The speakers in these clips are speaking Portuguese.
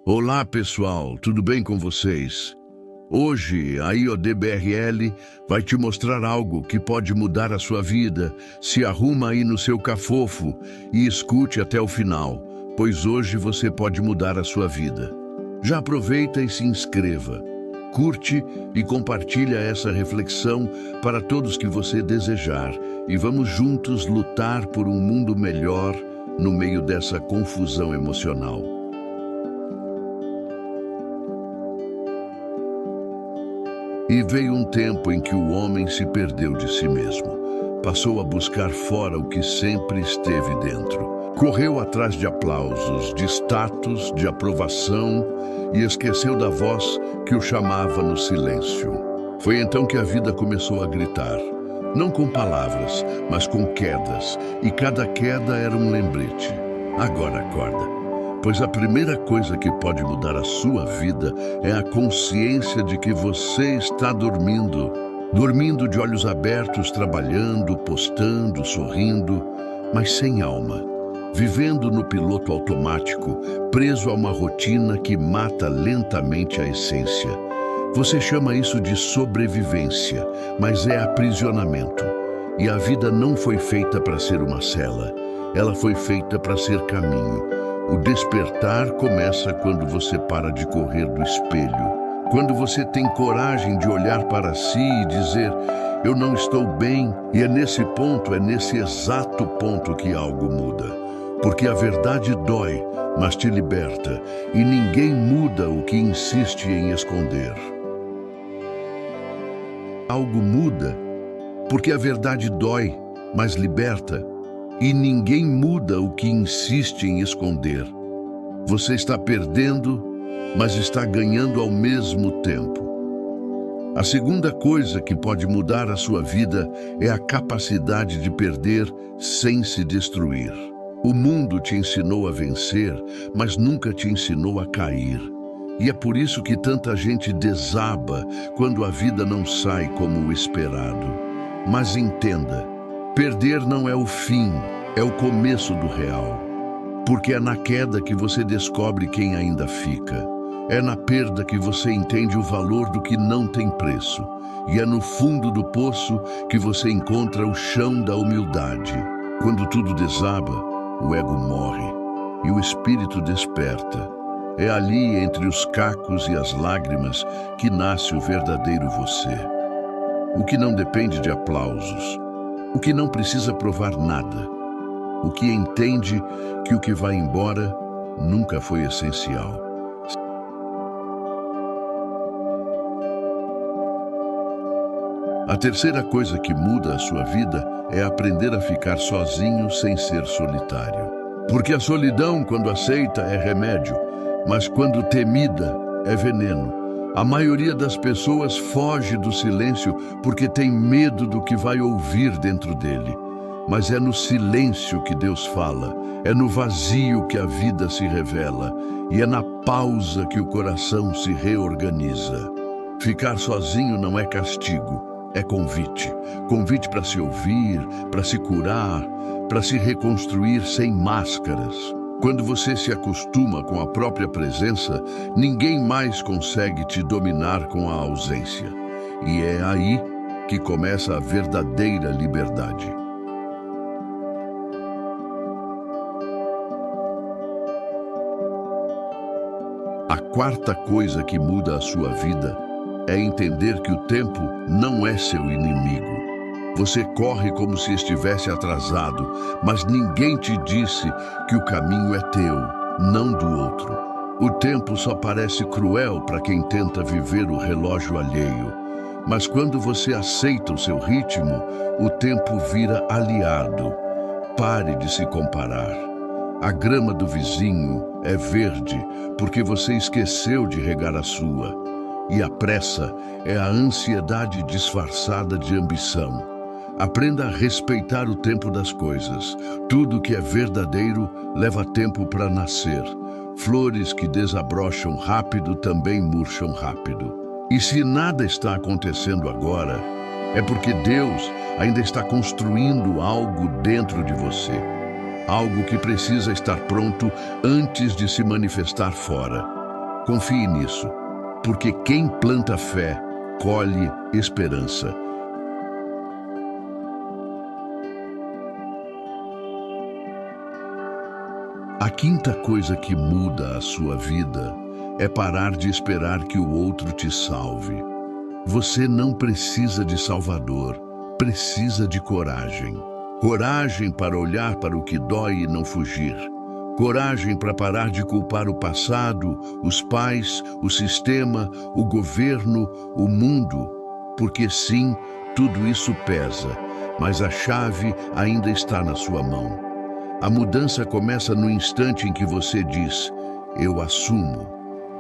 Olá pessoal, tudo bem com vocês? Hoje a IODBRL vai te mostrar algo que pode mudar a sua vida. Se arruma aí no seu cafofo e escute até o final, pois hoje você pode mudar a sua vida. Já aproveita e se inscreva. Curte e compartilha essa reflexão para todos que você desejar e vamos juntos lutar por um mundo melhor no meio dessa confusão emocional. E veio um tempo em que o homem se perdeu de si mesmo. Passou a buscar fora o que sempre esteve dentro. Correu atrás de aplausos, de status, de aprovação e esqueceu da voz que o chamava no silêncio. Foi então que a vida começou a gritar. Não com palavras, mas com quedas. E cada queda era um lembrete. Agora acorda. Pois a primeira coisa que pode mudar a sua vida é a consciência de que você está dormindo. Dormindo de olhos abertos, trabalhando, postando, sorrindo, mas sem alma. Vivendo no piloto automático, preso a uma rotina que mata lentamente a essência. Você chama isso de sobrevivência, mas é aprisionamento. E a vida não foi feita para ser uma cela. Ela foi feita para ser caminho. O despertar começa quando você para de correr do espelho. Quando você tem coragem de olhar para si e dizer, eu não estou bem. E é nesse ponto, é nesse exato ponto que algo muda. Porque a verdade dói, mas te liberta. E ninguém muda o que insiste em esconder. Algo muda, porque a verdade dói, mas liberta. E ninguém muda o que insiste em esconder. Você está perdendo, mas está ganhando ao mesmo tempo. A segunda coisa que pode mudar a sua vida é a capacidade de perder sem se destruir. O mundo te ensinou a vencer, mas nunca te ensinou a cair. E é por isso que tanta gente desaba quando a vida não sai como o esperado. Mas entenda, perder não é o fim, é o começo do real. Porque é na queda que você descobre quem ainda fica. É na perda que você entende o valor do que não tem preço. E é no fundo do poço que você encontra o chão da humildade. Quando tudo desaba, o ego morre e o espírito desperta. É ali, entre os cacos e as lágrimas, que nasce o verdadeiro você. O que não depende de aplausos. O que não precisa provar nada. O que entende que o que vai embora nunca foi essencial. A terceira coisa que muda a sua vida é aprender a ficar sozinho sem ser solitário. Porque a solidão, quando aceita, é remédio, mas quando temida, é veneno. A maioria das pessoas foge do silêncio porque tem medo do que vai ouvir dentro dele. Mas é no silêncio que Deus fala, é no vazio que a vida se revela e é na pausa que o coração se reorganiza. Ficar sozinho não é castigo, é convite. Convite para se ouvir, para se curar, para se reconstruir sem máscaras. Quando você se acostuma com a própria presença, ninguém mais consegue te dominar com a ausência. E é aí que começa a verdadeira liberdade. A quarta coisa que muda a sua vida é entender que o tempo não é seu inimigo. Você corre como se estivesse atrasado, mas ninguém te disse que o caminho é teu, não do outro. O tempo só parece cruel para quem tenta viver o relógio alheio. Mas quando você aceita o seu ritmo, o tempo vira aliado. Pare de se comparar. A grama do vizinho é verde porque você esqueceu de regar a sua. E a pressa é a ansiedade disfarçada de ambição. Aprenda a respeitar o tempo das coisas. Tudo que é verdadeiro leva tempo para nascer. Flores que desabrocham rápido também murcham rápido. E se nada está acontecendo agora, é porque Deus ainda está construindo algo dentro de você. Algo que precisa estar pronto antes de se manifestar fora. Confie nisso, porque quem planta fé, colhe esperança. A quinta coisa que muda a sua vida é parar de esperar que o outro te salve. Você não precisa de salvador, precisa de coragem. Coragem para olhar para o que dói e não fugir. Coragem para parar de culpar o passado, os pais, o sistema, o governo, o mundo. Porque sim, tudo isso pesa, mas a chave ainda está na sua mão. A mudança começa no instante em que você diz: eu assumo.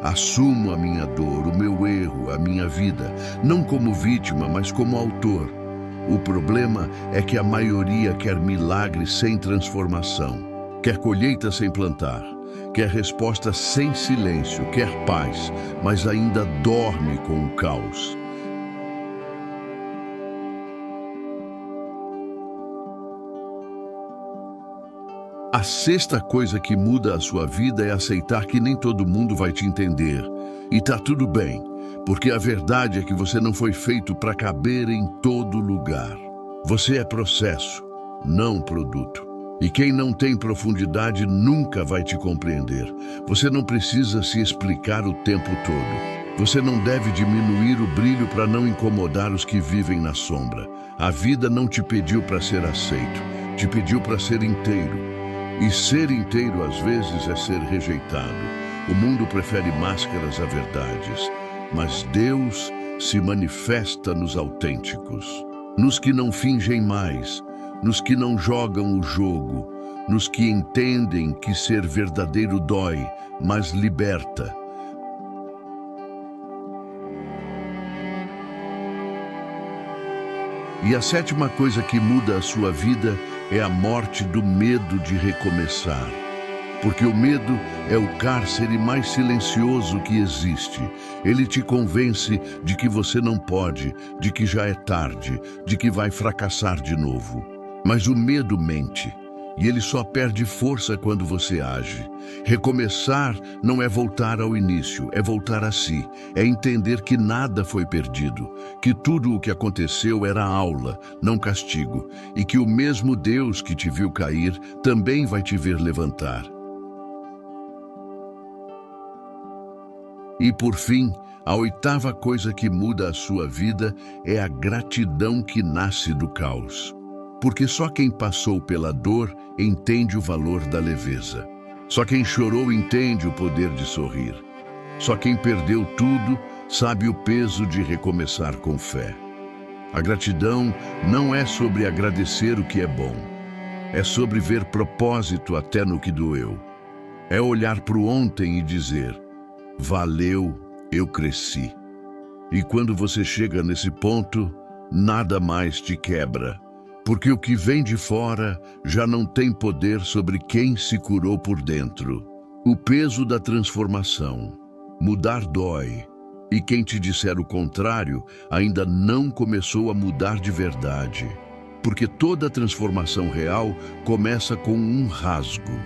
Assumo a minha dor, o meu erro, a minha vida, não como vítima, mas como autor. O problema é que a maioria quer milagre sem transformação, quer colheita sem plantar, quer resposta sem silêncio, quer paz, mas ainda dorme com o caos. A sexta coisa que muda a sua vida é aceitar que nem todo mundo vai te entender. E tá tudo bem, porque a verdade é que você não foi feito para caber em todo lugar. Você é processo, não produto. E quem não tem profundidade nunca vai te compreender. Você não precisa se explicar o tempo todo. Você não deve diminuir o brilho para não incomodar os que vivem na sombra. A vida não te pediu para ser aceito, te pediu para ser inteiro. E ser inteiro às vezes é ser rejeitado. O mundo prefere máscaras a verdades, mas Deus se manifesta nos autênticos, nos que não fingem mais, nos que não jogam o jogo, nos que entendem que ser verdadeiro dói, mas liberta. E a sétima coisa que muda a sua vida é a morte do medo de recomeçar. Porque o medo é o cárcere mais silencioso que existe. Ele te convence de que você não pode, de que já é tarde, de que vai fracassar de novo. Mas o medo mente, e ele só perde força quando você age. Recomeçar não é voltar ao início, é voltar a si, é entender que nada foi perdido, que tudo o que aconteceu era aula, não castigo, e que o mesmo Deus que te viu cair também vai te ver levantar. E por fim, a oitava coisa que muda a sua vida é a gratidão que nasce do caos. Porque só quem passou pela dor entende o valor da leveza. Só quem chorou entende o poder de sorrir. Só quem perdeu tudo sabe o peso de recomeçar com fé. A gratidão não é sobre agradecer o que é bom. É sobre ver propósito até no que doeu. É olhar para o ontem e dizer: valeu, eu cresci. E quando você chega nesse ponto, nada mais te quebra. Porque o que vem de fora já não tem poder sobre quem se curou por dentro. O peso da transformação. Mudar dói. E quem te disser o contrário ainda não começou a mudar de verdade. Porque toda transformação real começa com um rasgo.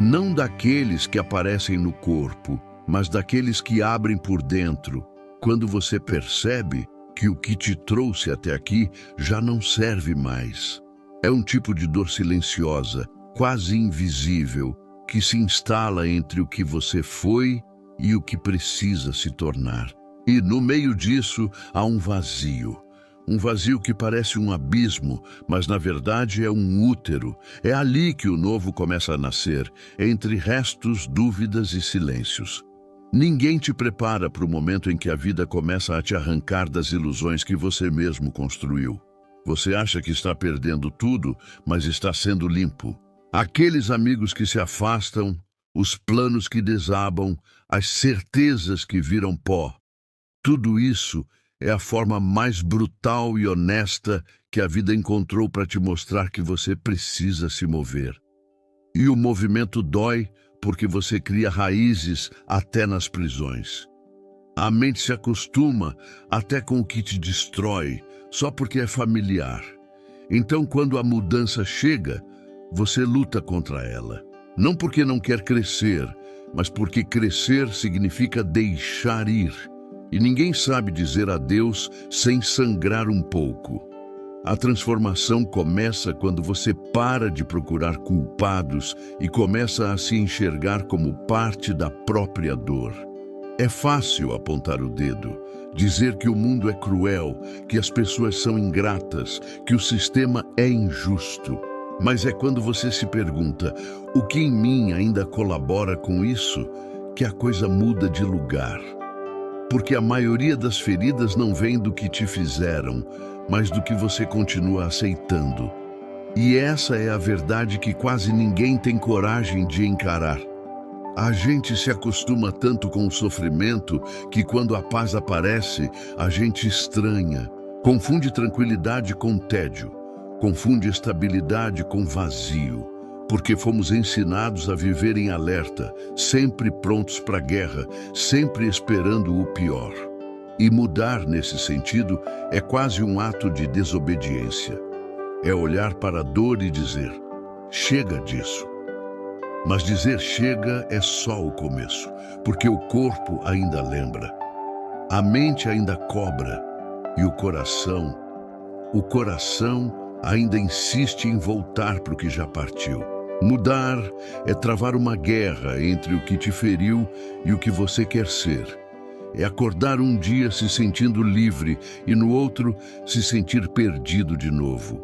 Não daqueles que aparecem no corpo, mas daqueles que abrem por dentro, quando você percebe que o que te trouxe até aqui já não serve mais. É um tipo de dor silenciosa, quase invisível, que se instala entre o que você foi e o que precisa se tornar. E no meio disso há um vazio. Um vazio que parece um abismo, mas na verdade é um útero. É ali que o novo começa a nascer, entre restos, dúvidas e silêncios. Ninguém te prepara para o momento em que a vida começa a te arrancar das ilusões que você mesmo construiu. Você acha que está perdendo tudo, mas está sendo limpo. Aqueles amigos que se afastam, os planos que desabam, as certezas que viram pó. Tudo isso é a forma mais brutal e honesta que a vida encontrou para te mostrar que você precisa se mover. E o movimento dói porque você cria raízes até nas prisões. A mente se acostuma até com o que te destrói, só porque é familiar. Então, quando a mudança chega, você luta contra ela. Não porque não quer crescer, mas porque crescer significa deixar ir. E ninguém sabe dizer adeus sem sangrar um pouco. A transformação começa quando você para de procurar culpados e começa a se enxergar como parte da própria dor. É fácil apontar o dedo, dizer que o mundo é cruel, que as pessoas são ingratas, que o sistema é injusto. Mas é quando você se pergunta, o que em mim ainda colabora com isso, que a coisa muda de lugar. Porque a maioria das feridas não vem do que te fizeram, mas do que você continua aceitando. E essa é a verdade que quase ninguém tem coragem de encarar. A gente se acostuma tanto com o sofrimento que quando a paz aparece, a gente estranha. Confunde tranquilidade com tédio. Confunde estabilidade com vazio. Porque fomos ensinados a viver em alerta, sempre prontos para a guerra, sempre esperando o pior. E mudar nesse sentido é quase um ato de desobediência. É olhar para a dor e dizer, chega disso. Mas dizer chega é só o começo, porque o corpo ainda lembra. A mente ainda cobra e o coração ainda insiste em voltar para o que já partiu. Mudar é travar uma guerra entre o que te feriu e o que você quer ser. É acordar um dia se sentindo livre e no outro se sentir perdido de novo.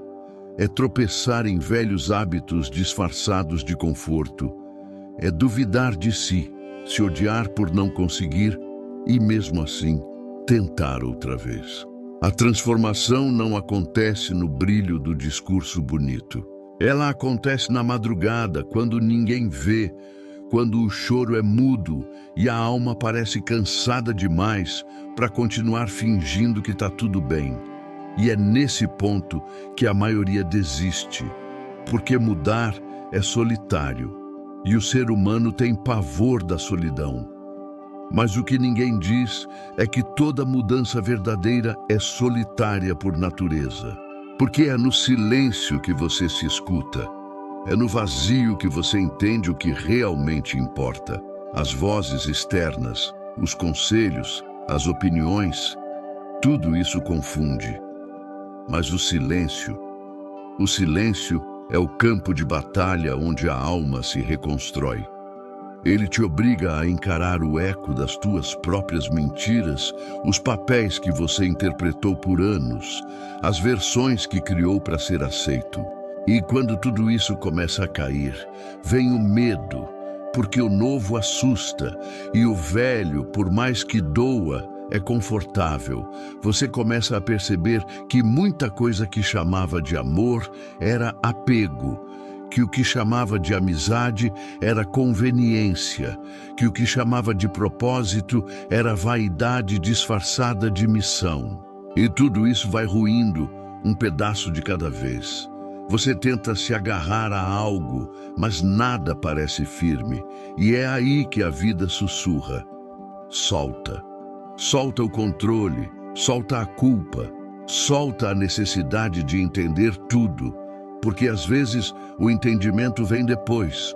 É tropeçar em velhos hábitos disfarçados de conforto. É duvidar de si, se odiar por não conseguir e, mesmo assim, tentar outra vez. A transformação não acontece no brilho do discurso bonito. Ela acontece na madrugada, quando ninguém vê, quando o choro é mudo e a alma parece cansada demais para continuar fingindo que está tudo bem. E é nesse ponto que a maioria desiste, porque mudar é solitário e o ser humano tem pavor da solidão. Mas o que ninguém diz é que toda mudança verdadeira é solitária por natureza. Porque é no silêncio que você se escuta. É no vazio que você entende o que realmente importa. As vozes externas, os conselhos, as opiniões, tudo isso confunde. Mas o silêncio é o campo de batalha onde a alma se reconstrói. Ele te obriga a encarar o eco das tuas próprias mentiras, os papéis que você interpretou por anos, as versões que criou para ser aceito. E quando tudo isso começa a cair, vem o medo, porque o novo assusta, e o velho, por mais que doa, é confortável. Você começa a perceber que muita coisa que chamava de amor era apego, que o que chamava de amizade era conveniência, que o que chamava de propósito era vaidade disfarçada de missão. E tudo isso vai ruindo, um pedaço de cada vez. Você tenta se agarrar a algo, mas nada parece firme, e é aí que a vida sussurra. Solta. Solta o controle, solta a culpa, solta a necessidade de entender tudo, porque às vezes o entendimento vem depois.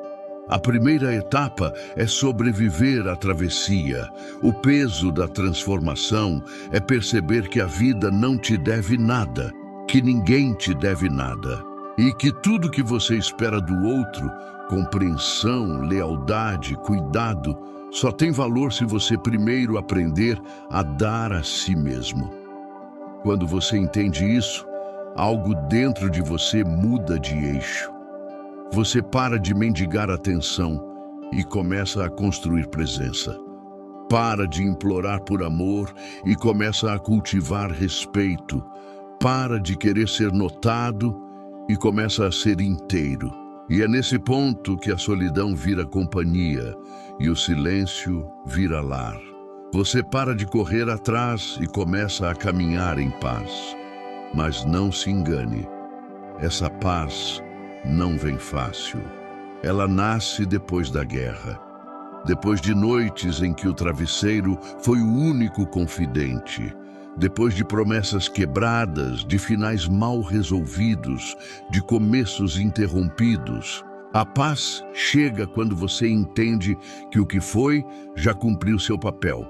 A primeira etapa é sobreviver à travessia. O peso da transformação é perceber que a vida não te deve nada, que ninguém te deve nada, e que tudo que você espera do outro, compreensão, lealdade, cuidado, só tem valor se você primeiro aprender a dar a si mesmo. Quando você entende isso, algo dentro de você muda de eixo. Você para de mendigar atenção e começa a construir presença. Para de implorar por amor e começa a cultivar respeito. Para de querer ser notado e começa a ser inteiro. E é nesse ponto que a solidão vira companhia e o silêncio vira lar. Você para de correr atrás e começa a caminhar em paz. Mas não se engane, essa paz não vem fácil. Ela nasce depois da guerra, depois de noites em que o travesseiro foi o único confidente, depois de promessas quebradas, de finais mal resolvidos, de começos interrompidos. A paz chega quando você entende que o que foi já cumpriu seu papel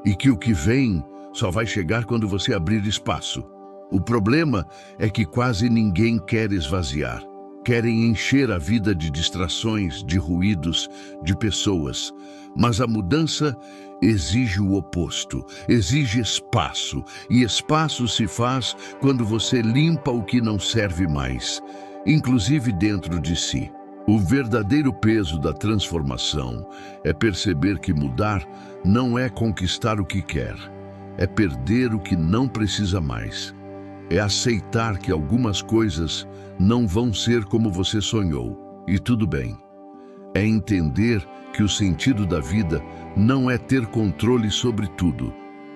e que o que vem só vai chegar quando você abrir espaço. O problema é que quase ninguém quer esvaziar. Querem encher a vida de distrações, de ruídos, de pessoas. Mas a mudança exige o oposto, exige espaço. E espaço se faz quando você limpa o que não serve mais, inclusive dentro de si. O verdadeiro peso da transformação é perceber que mudar não é conquistar o que quer, é perder o que não precisa mais. É aceitar que algumas coisas não vão ser como você sonhou, e tudo bem. É entender que o sentido da vida não é ter controle sobre tudo,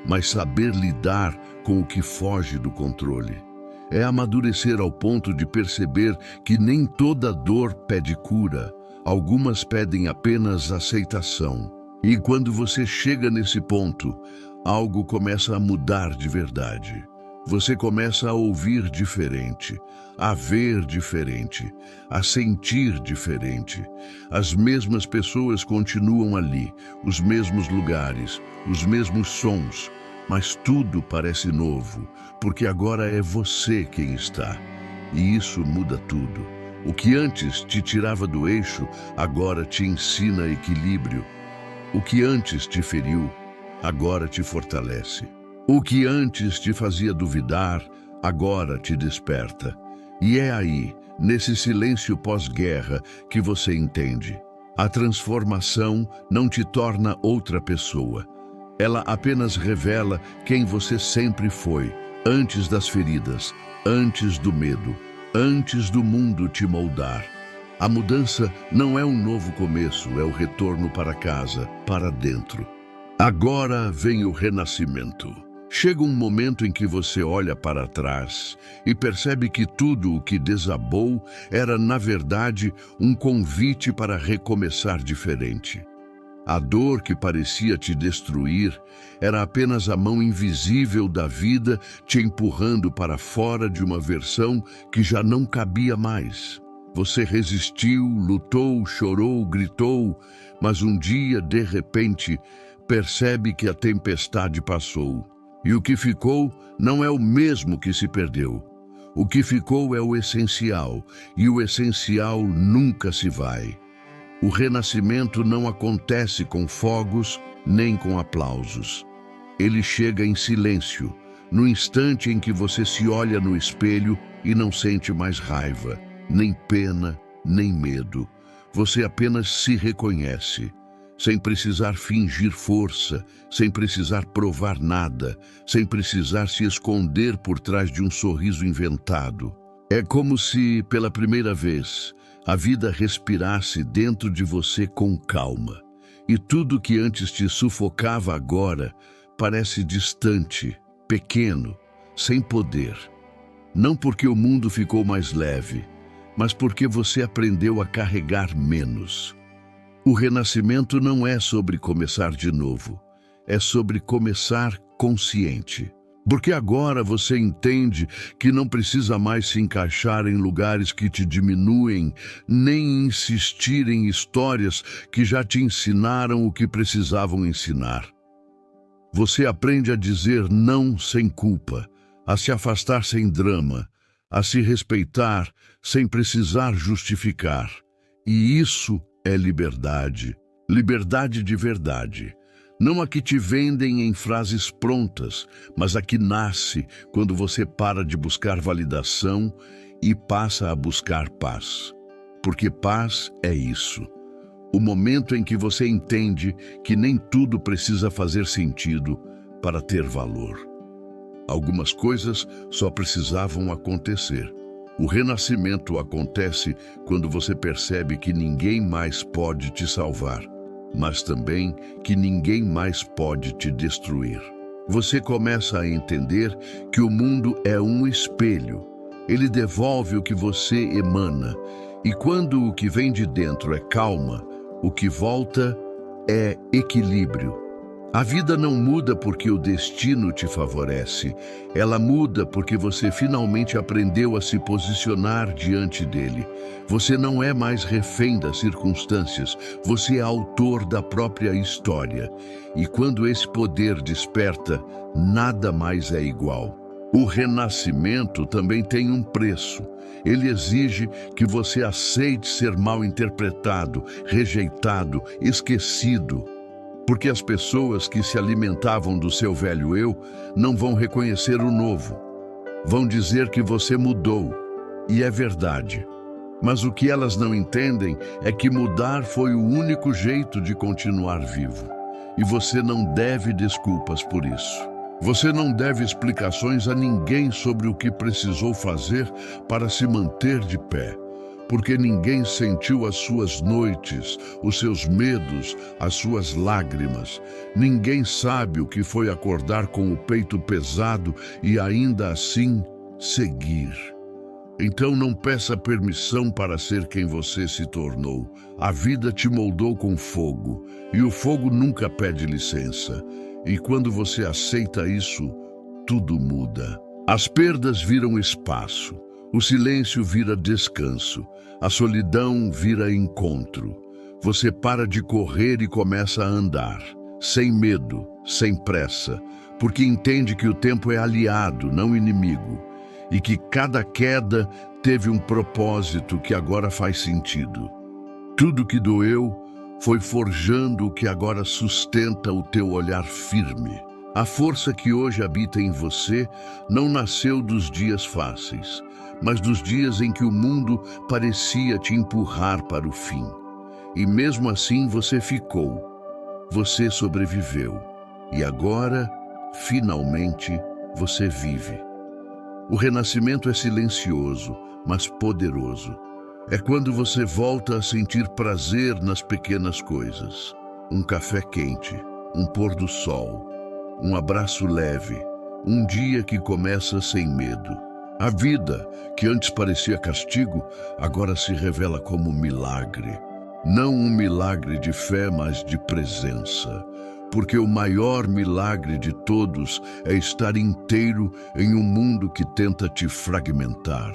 mas saber lidar com o que foge do controle. É amadurecer ao ponto de perceber que nem toda dor pede cura, algumas pedem apenas aceitação. E quando você chega nesse ponto, algo começa a mudar de verdade. Você começa a ouvir diferente, a ver diferente, a sentir diferente. As mesmas pessoas continuam ali, os mesmos lugares, os mesmos sons, mas tudo parece novo, porque agora é você quem está. E isso muda tudo. O que antes te tirava do eixo, agora te ensina equilíbrio. O que antes te feriu, agora te fortalece. O que antes te fazia duvidar, agora te desperta. E é aí, nesse silêncio pós-guerra, que você entende. A transformação não te torna outra pessoa. Ela apenas revela quem você sempre foi, antes das feridas, antes do medo, antes do mundo te moldar. A mudança não é um novo começo, é o retorno para casa, para dentro. Agora vem o renascimento. Chega um momento em que você olha para trás e percebe que tudo o que desabou era, na verdade, um convite para recomeçar diferente. A dor que parecia te destruir era apenas a mão invisível da vida te empurrando para fora de uma versão que já não cabia mais. Você resistiu, lutou, chorou, gritou, mas um dia, de repente, percebe que a tempestade passou. E o que ficou não é o mesmo que se perdeu. O que ficou é o essencial, e o essencial nunca se vai. O renascimento não acontece com fogos nem com aplausos. Ele chega em silêncio, no instante em que você se olha no espelho e não sente mais raiva, nem pena, nem medo. Você apenas se reconhece, sem precisar fingir força, sem precisar provar nada, sem precisar se esconder por trás de um sorriso inventado. É como se, pela primeira vez, a vida respirasse dentro de você com calma. E tudo que antes te sufocava agora parece distante, pequeno, sem poder. Não porque o mundo ficou mais leve, mas porque você aprendeu a carregar menos. O renascimento não é sobre começar de novo, é sobre começar consciente. Porque agora você entende que não precisa mais se encaixar em lugares que te diminuem, nem insistir em histórias que já te ensinaram o que precisavam ensinar. Você aprende a dizer não sem culpa, a se afastar sem drama, a se respeitar sem precisar justificar. E isso é liberdade, liberdade de verdade. Não a que te vendem em frases prontas, mas a que nasce quando você para de buscar validação e passa a buscar paz. Porque paz é isso. O momento em que você entende que nem tudo precisa fazer sentido para ter valor. Algumas coisas só precisavam acontecer. O renascimento acontece quando você percebe que ninguém mais pode te salvar, mas também que ninguém mais pode te destruir. Você começa a entender que o mundo é um espelho. Ele devolve o que você emana, e quando o que vem de dentro é calma, o que volta é equilíbrio. A vida não muda porque o destino te favorece. Ela muda porque você finalmente aprendeu a se posicionar diante dele. Você não é mais refém das circunstâncias, você é autor da própria história. E quando esse poder desperta, nada mais é igual. O renascimento também tem um preço. Ele exige que você aceite ser mal interpretado, rejeitado, esquecido. Porque as pessoas que se alimentavam do seu velho eu não vão reconhecer o novo. Vão dizer que você mudou, e é verdade. Mas o que elas não entendem é que mudar foi o único jeito de continuar vivo. E você não deve desculpas por isso. Você não deve explicações a ninguém sobre o que precisou fazer para se manter de pé. Porque ninguém sentiu as suas noites, os seus medos, as suas lágrimas. Ninguém sabe o que foi acordar com o peito pesado e ainda assim seguir. Então não peça permissão para ser quem você se tornou. A vida te moldou com fogo, e o fogo nunca pede licença. E quando você aceita isso, tudo muda. As perdas viram espaço. O silêncio vira descanso, a solidão vira encontro. Você para de correr e começa a andar, sem medo, sem pressa, porque entende que o tempo é aliado, não inimigo, e que cada queda teve um propósito que agora faz sentido. Tudo que doeu foi forjando o que agora sustenta o teu olhar firme. A força que hoje habita em você não nasceu dos dias fáceis, mas dos dias em que o mundo parecia te empurrar para o fim. E mesmo assim você ficou, você sobreviveu. E agora, finalmente, você vive. O renascimento é silencioso, mas poderoso. É quando você volta a sentir prazer nas pequenas coisas. Um café quente, um pôr do sol, um abraço leve, um dia que começa sem medo. A vida, que antes parecia castigo, agora se revela como milagre. Não um milagre de fé, mas de presença. Porque o maior milagre de todos é estar inteiro em um mundo que tenta te fragmentar.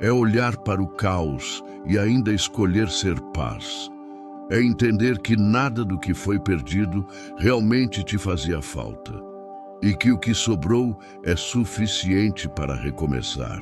É olhar para o caos e ainda escolher ser paz. É entender que nada do que foi perdido realmente te fazia falta. E que o que sobrou é suficiente para recomeçar.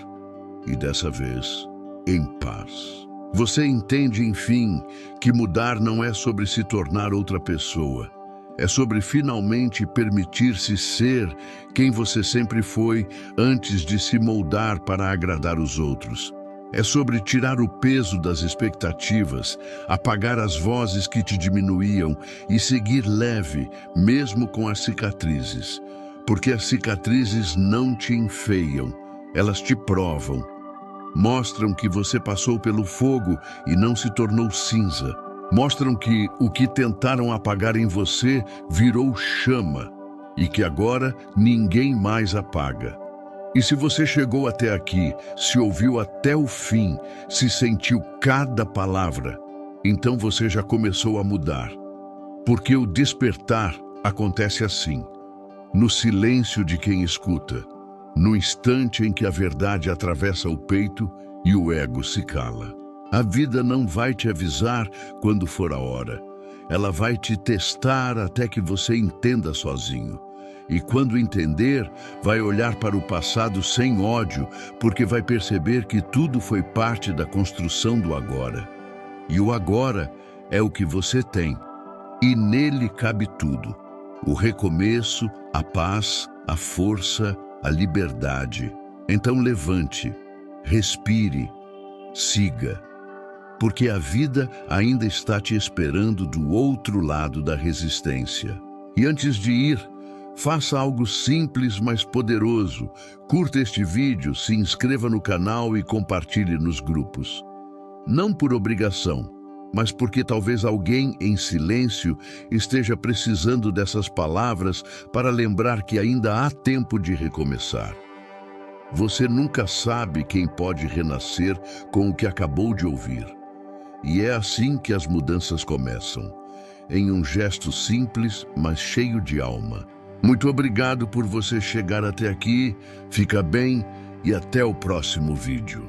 E dessa vez, em paz. Você entende, enfim, que mudar não é sobre se tornar outra pessoa. É sobre finalmente permitir-se ser quem você sempre foi antes de se moldar para agradar os outros. É sobre tirar o peso das expectativas, apagar as vozes que te diminuíam e seguir leve, mesmo com as cicatrizes. Porque as cicatrizes não te enfeiam, elas te provam. Mostram que você passou pelo fogo e não se tornou cinza. Mostram que o que tentaram apagar em você virou chama e que agora ninguém mais apaga. E se você chegou até aqui, se ouviu até o fim, se sentiu cada palavra, então você já começou a mudar. Porque o despertar acontece assim, no silêncio de quem escuta, no instante em que a verdade atravessa o peito e o ego se cala. A vida não vai te avisar quando for a hora. Ela vai te testar até que você entenda sozinho. E quando entender, vai olhar para o passado sem ódio, porque vai perceber que tudo foi parte da construção do agora. E o agora é o que você tem. E nele cabe tudo. O recomeço, a paz, a força, a liberdade. Então levante, respire, siga. Porque a vida ainda está te esperando do outro lado da resistência. E antes de ir, faça algo simples, mas poderoso. Curta este vídeo, se inscreva no canal e compartilhe nos grupos. Não por obrigação, mas porque talvez alguém em silêncio esteja precisando dessas palavras para lembrar que ainda há tempo de recomeçar. Você nunca sabe quem pode renascer com o que acabou de ouvir. E é assim que as mudanças começam. em um gesto simples, mas cheio de alma. Muito obrigado por você chegar até aqui, fica bem e até o próximo vídeo.